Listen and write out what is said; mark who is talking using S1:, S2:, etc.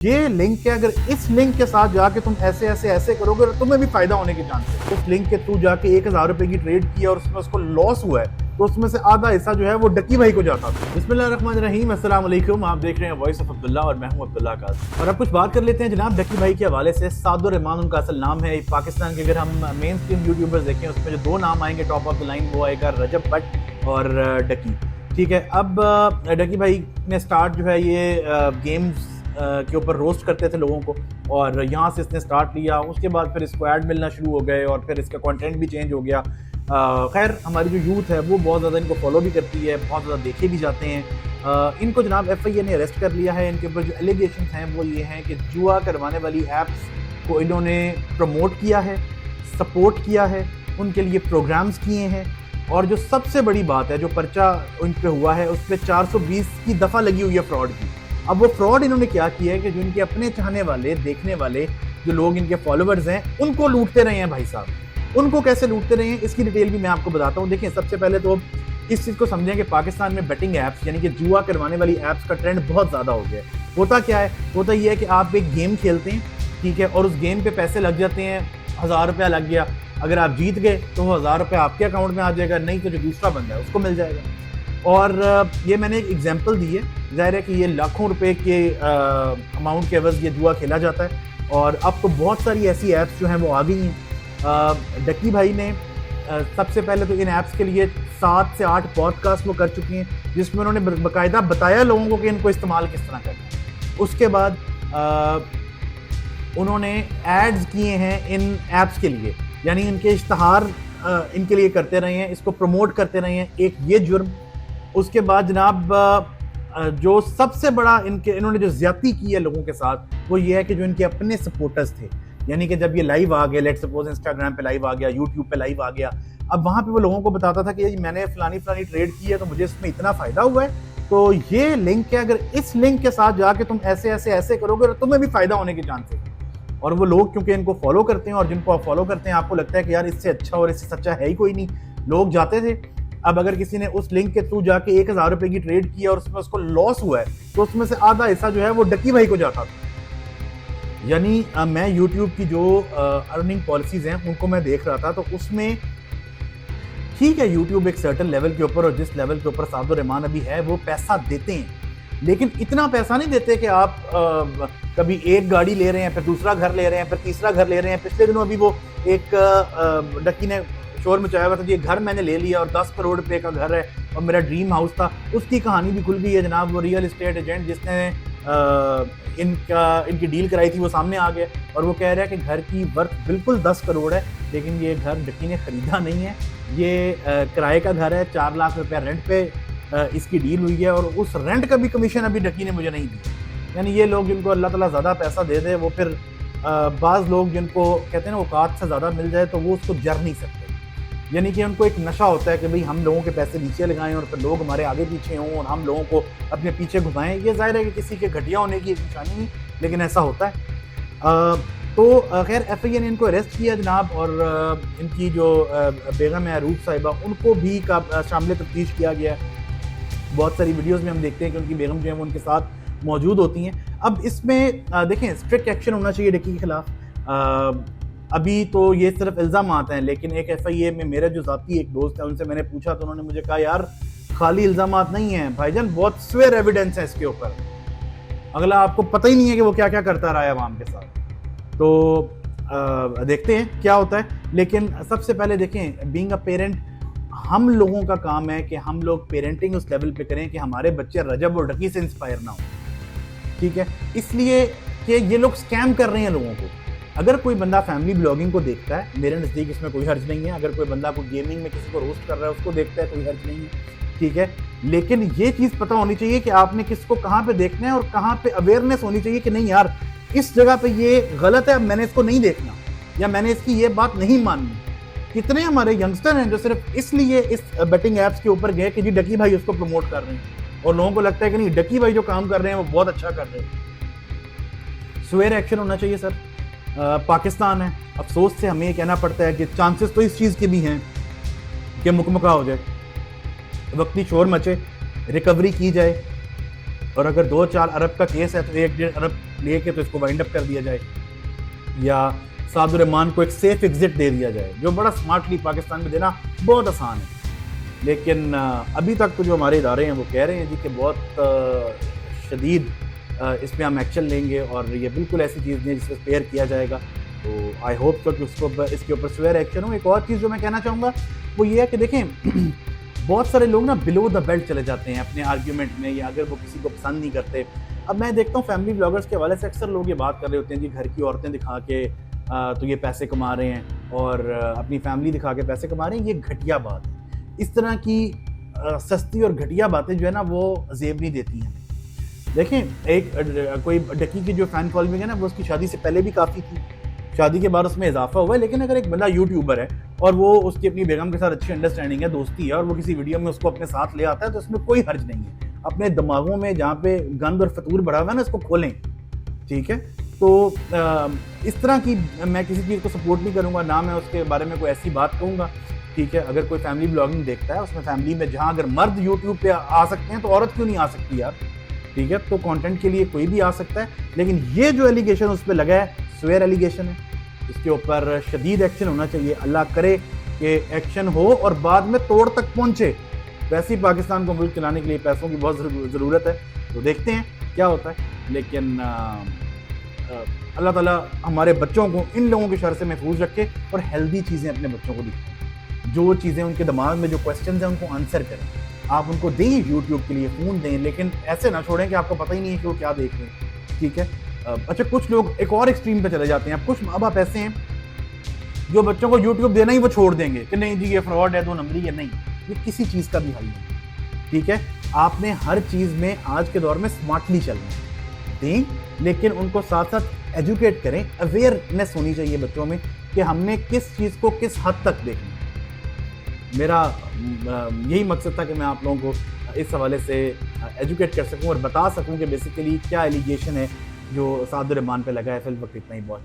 S1: ये लिंक है, अगर इस लिंक के साथ जाके तुम ऐसे ऐसे ऐसे करोगे तो तुम्हें भी फायदा होने के चांस है। उस लिंक के थ्रू जाके 1000 रुपए की ट्रेड की और उसमें उसको लॉस हुआ है तो उसमें से आधा हिस्सा जो है वो डकी भाई को जाता था। बिस्मिल्लाहिर्रहमानिर्रहीम, अस्सलाम वालेकुम। आप देख रहे हैं वॉइस ऑफ अब्दुल्ला और मैं हूं अब्दुल्ला काज़ी। और अब कुछ बात कर लेते हैं जनाब डकी भाई के हवाले से। सादुर रहमान उनका असल नाम है। पाकिस्तान के अगर हम मेन स्ट्रीम यूट्यूबर्स देखें उसमें जो दो नाम आएंगे टॉप ऑफ द लाइन वो आएगा रजब भट्ट और डकी। ठीक है, अब डकी भाई ने स्टार्ट जो है ये गेम्स के ऊपर रोस्ट करते थे लोगों को और यहाँ से इसने स्टार्ट लिया। उसके बाद फिर इसको ऐड मिलना शुरू हो गए और फिर इसका कंटेंट भी चेंज हो गया। खैर हमारी जो यूथ है वो बहुत ज़्यादा इनको फॉलो भी करती है, बहुत ज़्यादा देखे भी जाते हैं। इनको जनाब FIA ने अरेस्ट कर लिया है। इनके ऊपर जो एलिगेशन हैं वो ये हैं कि जुआ करवाने वाली ऐप्स को इन्होंने प्रमोट किया है, सपोर्ट किया है, उनके लिए प्रोग्राम्स किए हैं और जो सबसे बड़ी बात है जो पर्चा उन पर हुआ है उस पर 420 की दफ़ा लगी हुई है फ्रॉड की। अब वो फ्रॉड इन्होंने क्या किया है कि जो इनके अपने चाहने वाले, देखने वाले जो लोग इनके फॉलोअर्स हैं उनको लूटते रहे हैं भाई साहब। उनको कैसे लूटते रहे हैं इसकी डिटेल भी मैं आपको बताता हूँ। देखिए, सबसे पहले तो इस चीज़ को समझें कि पाकिस्तान में बेटिंग ऐप्स यानी कि जुआ करवाने वाली ऐप्स का ट्रेंड बहुत ज़्यादा हो गया है। होता क्या है, होता ये है कि आप एक गेम खेलते हैं, ठीक है, और उस गेम पे पैसे लग जाते हैं। 1000 रुपया लग गया, अगर आप जीत गए तो वो 1000 रुपया आपके अकाउंट में आ जाएगा, नहीं तो जो दूसरा बंदा है उसको मिल जाएगा। और ये मैंने एक एग्जांपल दी है। ज़ाहिर है कि ये लाखों रुपए के अमाउंट के एवज़ ये जुआ खेला जाता है और अब तो बहुत सारी ऐसी ऐप्स जो हैं वो आ गई हैं। डकी भाई ने सबसे पहले तो इन ऐप्स के लिए 7 से 8 पॉडकास्ट वो कर चुके हैं जिसमें उन्होंने बाकायदा बताया लोगों को कि इनको इस्तेमाल किस तरह करना है। उसके बाद उन्होंने एड्स किए हैं इन ऐप्स के लिए, यानी इनके इश्तहार इनके लिए करते रहे हैं, इसको प्रमोट करते रहे हैं, एक ये जुर्म। उसके बाद जनाब जो सबसे बड़ा इन्होंने जो ज्यादती की है लोगों के साथ वो ये है कि जो इनके अपने सपोर्टर्स थे, यानी कि जब ये लाइव आ गया, लेट सपोज इंस्टाग्राम पे लाइव आ गया, यूट्यूब पे लाइव आ गया, अब वहाँ पे वो लोगों को बताता था कि मैंने फलानी ट्रेड की है तो मुझे इसमें इतना फायदा हुआ है, तो ये लिंक है, अगर इस लिंक के साथ जाके तुम ऐसे ऐसे ऐसे करोगे तो तुम्हें भी फायदा होने के चांस है। और वो लोग क्योंकि इनको फॉलो करते हैं और जिनको आप फॉलो करते हैं आपको लगता है कि यार इससे अच्छा और इससे सच्चा है ही कोई नहीं, लोग जाते थे। अब अगर किसी ने उस लिंक के थ्रू जाके 1000 रुपए की ट्रेड की और उसमें उसको लॉस हुआ है तो उसमें से आधा हिस्सा जो है वो डकी भाई को जाता था। यानी मैं YouTube की जो अर्निंग पॉलिसीज हैं उनको मैं देख रहा था तो उसमें ठीक है, YouTube एक सर्टेन लेवल के ऊपर और जिस लेवल के ऊपर सादुर रहमान अभी है वो पैसा देते हैं, लेकिन इतना पैसा नहीं देते कि आप कभी एक गाड़ी ले रहे हैं, फिर दूसरा घर ले रहे हैं, फिर तीसरा घर ले रहे हैं। पिछले दिनों अभी वो एक डकी ने शोर मचाया हुआ था कि ये घर मैंने ले लिया और 10 करोड़ रुपए का घर है और मेरा ड्रीम हाउस था। उसकी कहानी भी खुल गई है जनाब। वो रियल एस्टेट एजेंट जिसने इनकी डील कराई थी वो सामने आ गया और वो कह रहा है कि घर की वर्थ बिल्कुल 10 करोड़ है, लेकिन ये घर डकी ने खरीदा नहीं है, ये किराए का घर है। 4 लाख रुपया रेंट पे इसकी डील हुई है और उस रेंट का भी कमीशन अभी डकी ने मुझे नहीं दिया। यानी ये लोग जिनको अल्लाह ताला ज़्यादा पैसा दे दे वो फिर बाज़ लोग जिनको कहते हैं ना औकात से ज़्यादा मिल जाए तो वो उसको जर नहीं सकते। यानी कि उनको एक नशा होता है कि भाई हम लोगों के पैसे नीचे लगाएं और फिर लोग हमारे आगे पीछे हों और हम लोगों को अपने पीछे घुमाएं। ये ज़ाहिर है कि किसी के घटिया होने की एक निशानी नहीं, लेकिन ऐसा होता है। तो खैर FIA ने इनको अरेस्ट किया जनाब और इनकी जो बेगम है रूप साहिबा उनको भी शामिल तफ्तीश किया गया है। बहुत सारी वीडियोज़ में हम देखते हैं कि उनकी बेगम जो है वो उनके साथ मौजूद होती हैं। अब इसमें देखें स्ट्रिक्ट एक्शन होना चाहिए डकी के खिलाफ। अभी तो ये सिर्फ इल्ज़ाम आते हैं, लेकिन एक FIA में मेरा जो ज़ाती एक दोस्त है उनसे मैंने पूछा तो उन्होंने मुझे कहा यार खाली इल्ज़ाम नहीं हैं भाईजान, बहुत स्वेयर एविडेंस है इसके ऊपर। अगला आपको पता ही नहीं है कि वो क्या क्या करता रहा है अवाम के साथ। तो देखते हैं क्या होता है। लेकिन सबसे पहले देखें, बीइंग अ पेरेंट हम लोगों का काम है कि हम लोग पेरेंटिंग उस लेवल पे करें कि हमारे बच्चे रजब और डकी से इंस्पायर ना हो, ठीक है, इसलिए कि ये लोग स्कैम कर रहे हैं लोगों को। अगर कोई बंदा फैमिली ब्लॉगिंग को देखता है, मेरे नज़दीक इसमें कोई हर्ज नहीं है। अगर कोई बंदा कोई गेमिंग में किसी को रोस्ट कर रहा है उसको देखता है, कोई हर्ज नहीं है, ठीक है, लेकिन ये चीज़ पता होनी चाहिए कि आपने किसको कहाँ पे देखना है और कहाँ पे अवेयरनेस होनी चाहिए कि नहीं यार इस जगह पे ये गलत है, अब मैंने इसको नहीं देखना या मैंने इसकी ये बात नहीं माननी। कितने हमारे यंगस्टर हैं जो सिर्फ इसलिए इस बेटिंग ऐप्स के ऊपर गए कि जी डकी भाई उसको प्रमोट कर रहे हैं और लोगों को लगता है कि नहीं डकी भाई जो काम कर रहे हैं वो बहुत अच्छा कर रहे हैं। स्वेयर एक्शन होना चाहिए सर। पाकिस्तान है, अफसोस से हमें ये कहना पड़ता है कि चांसेस तो इस चीज़ के भी हैं कि मुकमका हो जाए, वक्ती शोर मचे, रिकवरी की जाए और अगर 2-4 अरब का केस है तो 1-1.5 अरब लेके तो इसको वाइंड अप कर दिया जाए, या सादुर रहमान को एक सेफ एग्जिट दे दिया जाए, जो बड़ा स्मार्टली पाकिस्तान में देना बहुत आसान है। लेकिन अभी तक तो जो हमारे इदारे हैं वो कह रहे हैं जी कि बहुत शदीद इस पर हम एक्शन लेंगे और ये बिल्कुल ऐसी चीज़ नहीं है जिसको स्पेयर किया जाएगा। तो आई होप तो कि उसको इसके ऊपर स्वेयर एक्शन हो। एक और चीज़ जो मैं कहना चाहूँगा वो ये है कि देखें बहुत सारे लोग ना बिलो द बेल्ट चले जाते हैं अपने आर्ग्यूमेंट में, या अगर वो किसी को पसंद नहीं करते। अब मैं देखता हूँ फैमिली ब्लॉगर्स के हवाले से अक्सर लोग ये बात कर रहे होते हैं जी घर की औरतें दिखा के तो ये पैसे कमा रहे हैं और अपनी फैमिली दिखा के पैसे कमा रहे हैं। ये घटिया बात है। इस तरह की सस्ती और घटिया बातें जो है ना वो जेब नहीं देती हैं। देखें एक कोई डकी की जो फ़ैन फॉलोइंग है ना वो उसकी शादी से पहले भी काफ़ी थी, शादी के बाद उसमें इजाफा हुआ है। लेकिन अगर एक बंदा यूट्यूबर है और वो उसकी अपनी बेगम के साथ अच्छी अंडरस्टैंडिंग है, दोस्ती है, और वो किसी वीडियो में उसको अपने साथ ले आता है तो उसमें कोई हर्ज नहीं है। अपने दिमागों में जहाँ पे गंद और फतूर बढ़ा हुआ है ना इसको खोलें, ठीक है। तो इस तरह की मैं किसी चीज़ को सपोर्ट नहीं करूँगा, ना मैं उसके बारे में कोई ऐसी बात कहूँगा, ठीक है। अगर कोई फैमिली ब्लॉगिंग देखता है उसमें फैमिली में जहाँ अगर मर्द यूट्यूब पे आ सकते हैं तो औरत क्यों नहीं आ सकती यार, ठीक है। तो कंटेंट के लिए कोई भी आ सकता है। लेकिन ये जो एलिगेशन उस पर लगा है स्वेयर एलिगेशन है, इसके ऊपर शदीद एक्शन होना चाहिए। अल्लाह करे कि एक्शन हो और बाद में तोड़ तक पहुंचे। वैसे ही पाकिस्तान को मुल्क चलाने के लिए पैसों की बहुत ज़रूरत है, तो देखते हैं क्या होता है। लेकिन अल्लाह ताला हमारे बच्चों को इन लोगों के शर से महफूज रखे और हेल्दी चीज़ें अपने बच्चों को दिखाएं। जो चीज़ें उनके दिमाग में जो क्वेश्चन हैं उनको आंसर करें। आप उनको दें यूट्यूब के लिए फ़ोन दें, लेकिन ऐसे ना छोड़ें कि आपको पता ही नहीं है कि वो क्या देख रहे हैं, ठीक है। अच्छा, कुछ लोग एक और एक्सट्रीम पे चले जाते हैं। अब कुछ माँ बाप ऐसे हैं जो बच्चों को यूट्यूब देना ही वो छोड़ देंगे कि नहीं जी ये फ्रॉड है, 2 नंबरी है। नहीं, ये किसी चीज़ का भी हल नहीं, ठीक है। आपने हर चीज़ में आज के दौर में स्मार्टली चलना है, दें, लेकिन उनको साथ साथ एजुकेट करें। अवेयरनेस होनी चाहिए बच्चों में कि हमने किस चीज़ को किस हद तक देखना है। मेरा यही मकसद था कि मैं आप लोगों को इस हवाले से एजुकेट कर सकूं और बता सकूं कि बेसिकली क्या एलिगेशन है जो सादुर रहमान पे लगा है। फिल वक्त इतना ही बहुत।